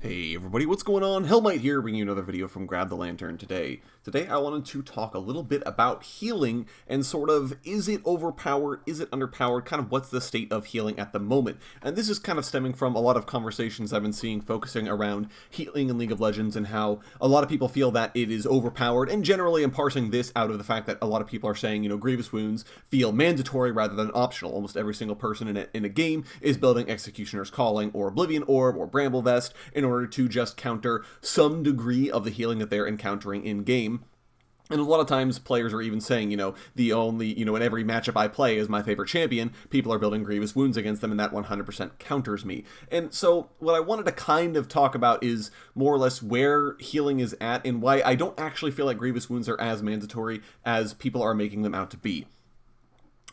Hey everybody, what's going on? Hellmite here, bringing you another video from Grab the Lantern today. Today I wanted to talk a little bit about healing and sort of, is it overpowered, is it underpowered, kind of what's the state of healing at the moment. And this is kind of stemming from a lot of conversations I've been seeing focusing around healing in League of Legends and how a lot of people feel that it is overpowered, and generally I'm parsing this out of the fact that a lot of people are saying, Grievous Wounds feel mandatory rather than optional. Almost every single person in a game is building Executioner's Calling or Oblivion Orb or Bramble Vest in order to just counter some degree of the healing that they're encountering in-game. And a lot of times players are even saying, the only, in every matchup I play is my favorite champion, people are building Grievous Wounds against them, and that 100% counters me. And so what I wanted to kind of talk about is more or less where healing is at and why I don't actually feel like Grievous Wounds are as mandatory as people are making them out to be.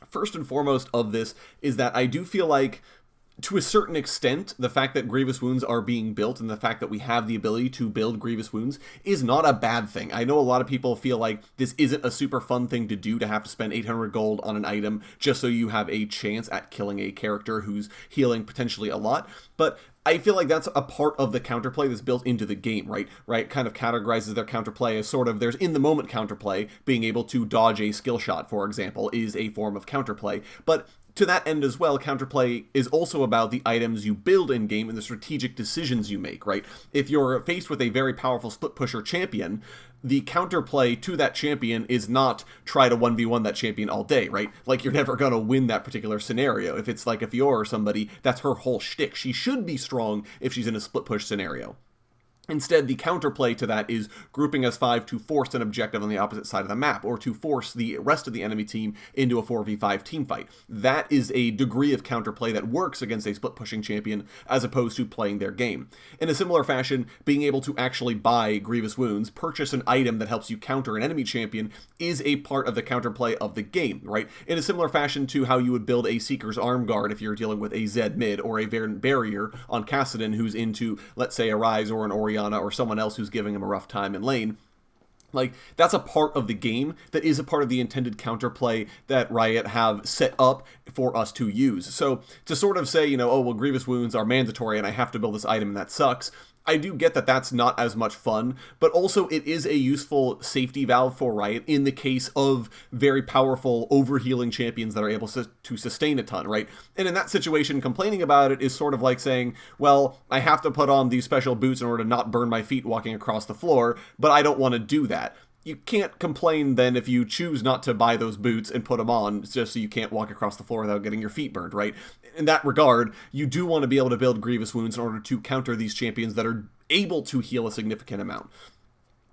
First and foremost of this is that I do feel like, to a certain extent, the fact that Grievous Wounds are being built and the fact that we have the ability to build Grievous Wounds is not a bad thing. I know a lot of people feel like this isn't a super fun thing to do, to have to spend 800 gold on an item just so you have a chance at killing a character who's healing potentially a lot, but I feel like that's a part of the counterplay that's built into the game, right? Kind of categorizes their counterplay as sort of, there's in-the-moment counterplay, being able to dodge a skill shot, for example, is a form of counterplay, but to that end as well, counterplay is also about the items you build in-game and the strategic decisions you make, right? If you're faced with a very powerful split pusher champion, the counterplay to that champion is not try to 1v1 that champion all day, right? Like, you're never going to win that particular scenario. If it's like a Fiora or somebody, that's her whole shtick. She should be strong if she's in a split push scenario. Instead, the counterplay to that is grouping as 5 to force an objective on the opposite side of the map, or to force the rest of the enemy team into a 4v5 teamfight. That is a degree of counterplay that works against a split-pushing champion, as opposed to playing their game. In a similar fashion, being able to actually buy Grievous Wounds, purchase an item that helps you counter an enemy champion, is a part of the counterplay of the game, right? In a similar fashion to how you would build a Seeker's Arm Guard if you're dealing with a Zed mid, or a Verdant Barrier on Kassadin who's into, let's say, a Ryze or an Orianna, or someone else who's giving him a rough time in lane. Like, that's a part of the game that is a part of the intended counterplay that Riot have set up for us to use. So to sort of say, oh, well, Grievous Wounds are mandatory and I have to build this item and that sucks, I do get that that's not as much fun, but also it is a useful safety valve for Riot in the case of very powerful overhealing champions that are able to sustain a ton, right? And in that situation, complaining about it is sort of like saying, well, I have to put on these special boots in order to not burn my feet walking across the floor, but I don't want to do that. You can't complain then if you choose not to buy those boots and put them on just so you can't walk across the floor without getting your feet burned, right? In that regard, you do want to be able to build Grievous Wounds in order to counter these champions that are able to heal a significant amount.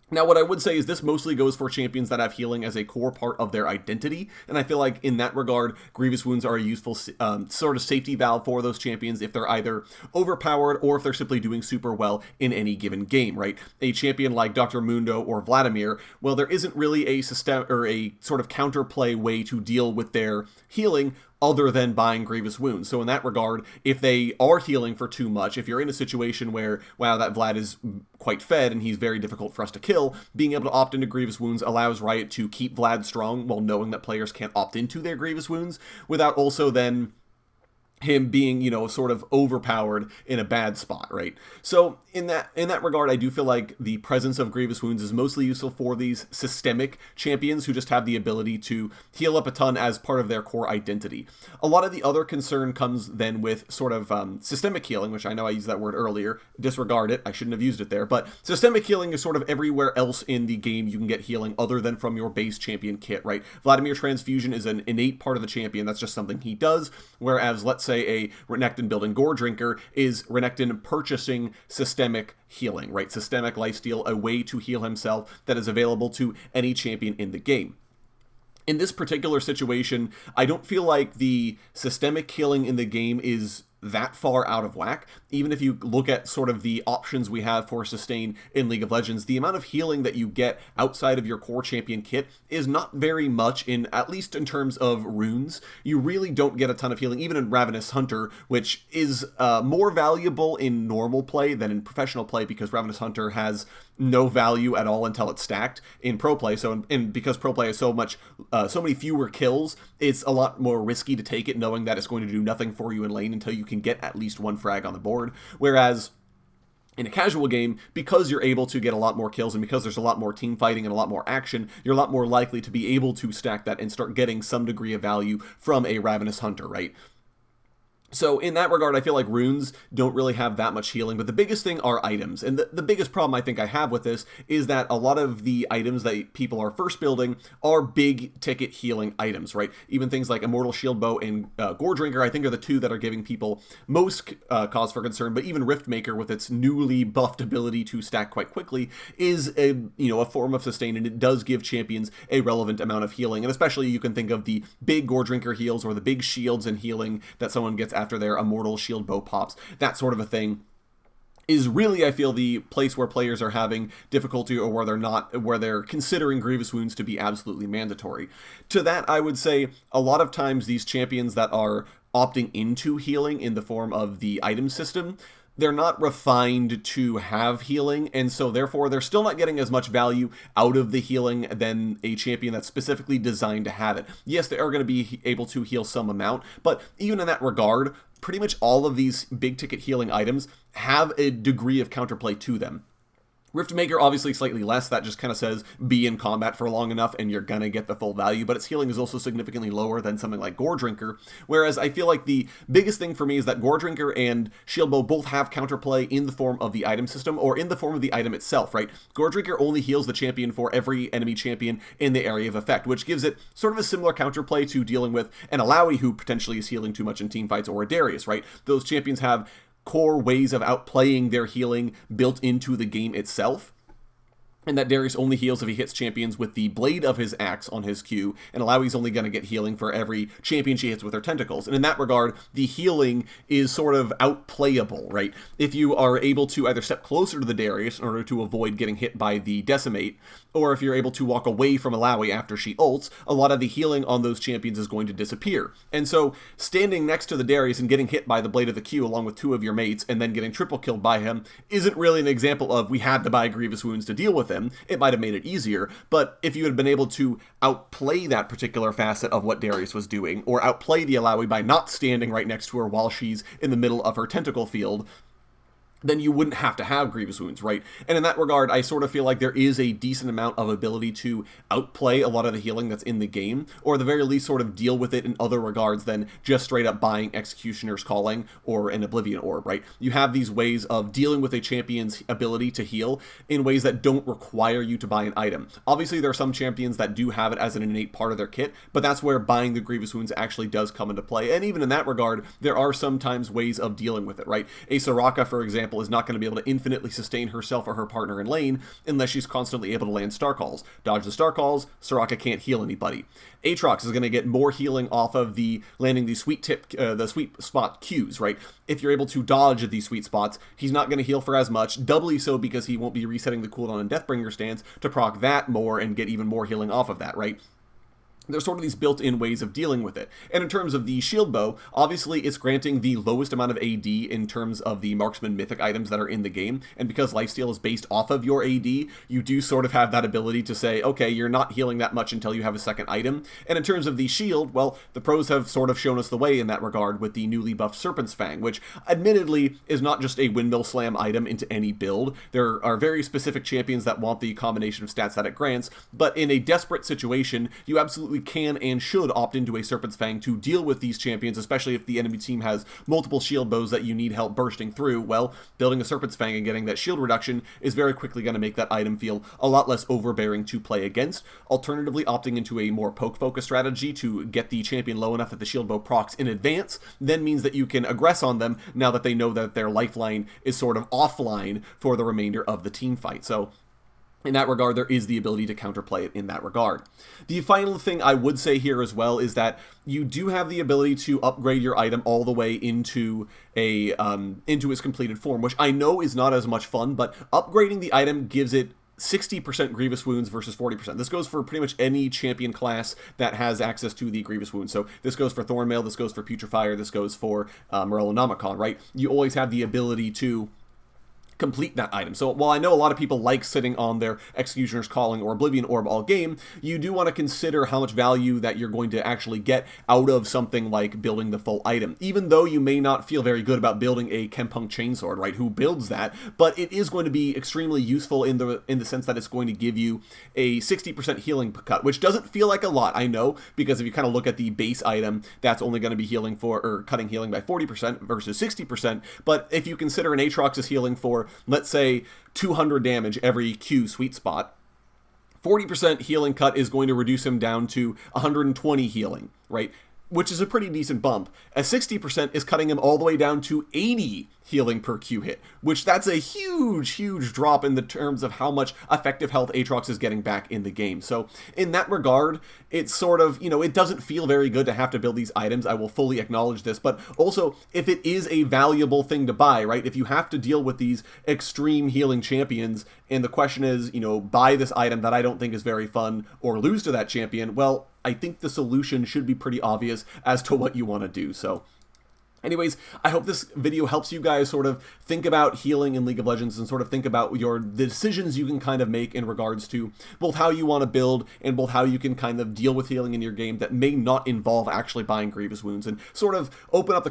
Now, what I would say is this mostly goes for champions that have healing as a core part of their identity, and I feel like in that regard, Grievous Wounds are a useful sort of safety valve for those champions if they're either overpowered or if they're simply doing super well in any given game, right? A champion like Dr. Mundo or Vladimir, well, there isn't really a system or a sort of counterplay way to deal with their healing other than buying Grievous Wounds. So in that regard, if they are healing for too much, if you're in a situation where, wow, that Vlad is quite fed and he's very difficult for us to kill, being able to opt into Grievous Wounds allows Riot to keep Vlad strong while knowing that players can't opt into their Grievous Wounds without also then him being, sort of overpowered in a bad spot, right? So in that regard, I do feel like the presence of Grievous Wounds is mostly useful for these systemic champions who just have the ability to heal up a ton as part of their core identity. A lot of the other concern comes then with sort of systemic healing, which I know I used that word earlier. Disregard it. I shouldn't have used it there. But systemic healing is sort of everywhere else in the game you can get healing other than from your base champion kit, right? Vladimir Transfusion is an innate part of the champion. That's just something he does. Whereas, let's say a Renekton building Gore Drinker is Renekton purchasing systemic healing, right? Systemic lifesteal, a way to heal himself that is available to any champion in the game. In this particular situation, I don't feel like the systemic healing in the game is that far out of whack. Even if you look at sort of the options we have for sustain in League of Legends, the amount of healing that you get outside of your core champion kit is not very much, at least in terms of runes. You really don't get a ton of healing, even in Ravenous Hunter, which is more valuable in normal play than in professional play, because Ravenous Hunter has no value at all until it's stacked in pro play. So, and because pro play is so many fewer kills, it's a lot more risky to take it, knowing that it's going to do nothing for you in lane until you can get at least one frag on the board. Whereas In a casual game, because you're able to get a lot more kills and because there's a lot more team fighting and a lot more action, you're a lot more likely to be able to stack that and start getting some degree of value from a Ravenous Hunter, right? So in that regard, I feel like runes don't really have that much healing, but the biggest thing are items. And the biggest problem I think I have with this is that a lot of the items that people are first building are big ticket healing items, right? Even things like Immortal Shield Bow and Gore Drinker, I think, are the two that are giving people most cause for concern. But even Riftmaker, with its newly buffed ability to stack quite quickly, is a form of sustain, and it does give champions a relevant amount of healing. And especially you can think of the big Gore Drinker heals or the big shields and healing that someone gets after their Immortal Shield Bow pops. That sort of a thing is really, I feel, the place where players are having difficulty, or where they're considering Grievous Wounds to be absolutely mandatory. To that, I would say a lot of times these champions that are opting into healing in the form of the item system, they're not refined to have healing, and so therefore they're still not getting as much value out of the healing than a champion that's specifically designed to have it. Yes, they are going to be able to heal some amount, but even in that regard, pretty much all of these big ticket healing items have a degree of counterplay to them. Riftmaker, obviously slightly less. That just kind of says be in combat for long enough and you're gonna get the full value, but its healing is also significantly lower than something like Gore Drinker, whereas I feel like the biggest thing for me is that Gore Drinker and Shield Bow both have counterplay in the form of the item system, or in the form of the item itself, right? Gore Drinker only heals the champion for every enemy champion in the area of effect, which gives it sort of a similar counterplay to dealing with an Alawi who potentially is healing too much in teamfights, or a Darius, right? Those champions have core ways of outplaying their healing built into the game itself. And that Darius only heals if he hits champions with the blade of his axe on his Q, and Alawi's only going to get healing for every champion she hits with her tentacles. And in that regard, the healing is sort of outplayable, right? If you are able to either step closer to the Darius in order to avoid getting hit by the Decimate, or if you're able to walk away from Alawi after she ults, a lot of the healing on those champions is going to disappear. And so, standing next to the Darius and getting hit by the blade of the Q along with two of your mates, and then getting triple killed by him, isn't really an example of we had to buy Grievous Wounds to deal with him. It might have made it easier, but if you had been able to outplay that particular facet of what Darius was doing, or outplay the Alawi by not standing right next to her while she's in the middle of her tentacle field, then you wouldn't have to have Grievous Wounds, right? And in that regard, I sort of feel like there is a decent amount of ability to outplay a lot of the healing that's in the game, or at the very least sort of deal with it in other regards than just straight up buying Executioner's Calling or an Oblivion Orb, right? You have these ways of dealing with a champion's ability to heal in ways that don't require you to buy an item. Obviously, there are some champions that do have it as an innate part of their kit, but that's where buying the Grievous Wounds actually does come into play. And even in that regard, there are sometimes ways of dealing with it, right? A Soraka, for example, is not going to be able to infinitely sustain herself or her partner in lane unless she's constantly able to land star calls. Dodge the star calls, Soraka can't heal anybody. Aatrox is going to get more healing off of the landing the sweet spot Qs, right? If you're able to dodge these sweet spots, he's not going to heal for as much, doubly so because he won't be resetting the cooldown in Deathbringer stance to proc that more and get even more healing off of that, right? There's sort of these built-in ways of dealing with it. And in terms of the Shield Bow, obviously it's granting the lowest amount of AD in terms of the Marksman mythic items that are in the game, and because lifesteal is based off of your AD, you do sort of have that ability to say, okay, you're not healing that much until you have a second item. And in terms of the shield, well, the pros have sort of shown us the way in that regard with the newly buffed Serpent's Fang, which admittedly is not just a windmill slam item into any build. There are very specific champions that want the combination of stats that it grants, but in a desperate situation, you absolutely can and should opt into a Serpent's Fang to deal with these champions, especially if the enemy team has multiple shield bows that you need help bursting through. Well, building a Serpent's Fang and getting that shield reduction is very quickly going to make that item feel a lot less overbearing to play against. Alternatively, opting into a more poke-focused strategy to get the champion low enough that the shield bow procs in advance then means that you can aggress on them now that they know that their lifeline is sort of offline for the remainder of the team fight. So in that regard, there is the ability to counterplay it in that regard. The final thing I would say here as well is that you do have the ability to upgrade your item all the way into into its completed form, which I know is not as much fun, but upgrading the item gives it 60% Grievous Wounds versus 40%. This goes for pretty much any champion class that has access to the Grievous Wounds. So this goes for Thornmail, this goes for Putrefier, this goes for Morellonomicon, right? You always have the ability to complete that item. So while I know a lot of people like sitting on their Executioner's Calling or Oblivion Orb all game, you do want to consider how much value that you're going to actually get out of something like building the full item. Even though you may not feel very good about building a Kempunk Chainsword, right? Who builds that? But it is going to be extremely useful in the sense that it's going to give you a 60% healing cut, which doesn't feel like a lot, I know, because if you kind of look at the base item, that's only going to be healing for, or cutting healing by 40% versus 60%. But if you consider an Aatrox is healing for, let's say, 200 damage every Q sweet spot, 40% healing cut is going to reduce him down to 120 healing, right? Which is a pretty decent bump. A 60% is cutting him all the way down to 80 healing per Q hit, which that's a huge drop in the terms of how much effective health Aatrox is getting back in the game. So in that regard, it's sort of, you know, it doesn't feel very good to have to build these items. I will fully acknowledge this, but also if it is a valuable thing to buy, right? If you have to deal with these extreme healing champions and the question is, you know, buy this item that I don't think is very fun or lose to that champion, well, I think the solution should be pretty obvious as to what you want to do. So anyways, I hope this video helps you guys sort of think about healing in League of Legends and sort of think about the decisions you can kind of make in regards to both how you want to build and both how you can kind of deal with healing in your game that may not involve actually buying Grievous Wounds, and sort of open up the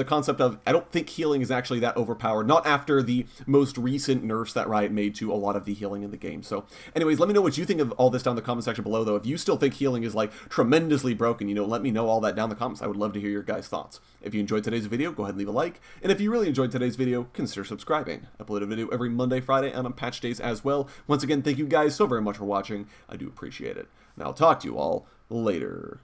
concept of, I don't think healing is actually that overpowered, not after the most recent nerfs that Riot made to a lot of the healing in the game. So anyways, let me know what you think of all this down in the comment section below, though. If you still think healing is like tremendously broken, you know, let me know all that down in the comments. I would love to hear your guys' thoughts. If you enjoyed today's video, go ahead and leave a like, and if you really enjoyed today's video, consider subscribing. I upload a video every Monday, Friday, and on patch days as well. Once again, thank you guys so very much for watching. I do appreciate it, and I'll talk to you all later.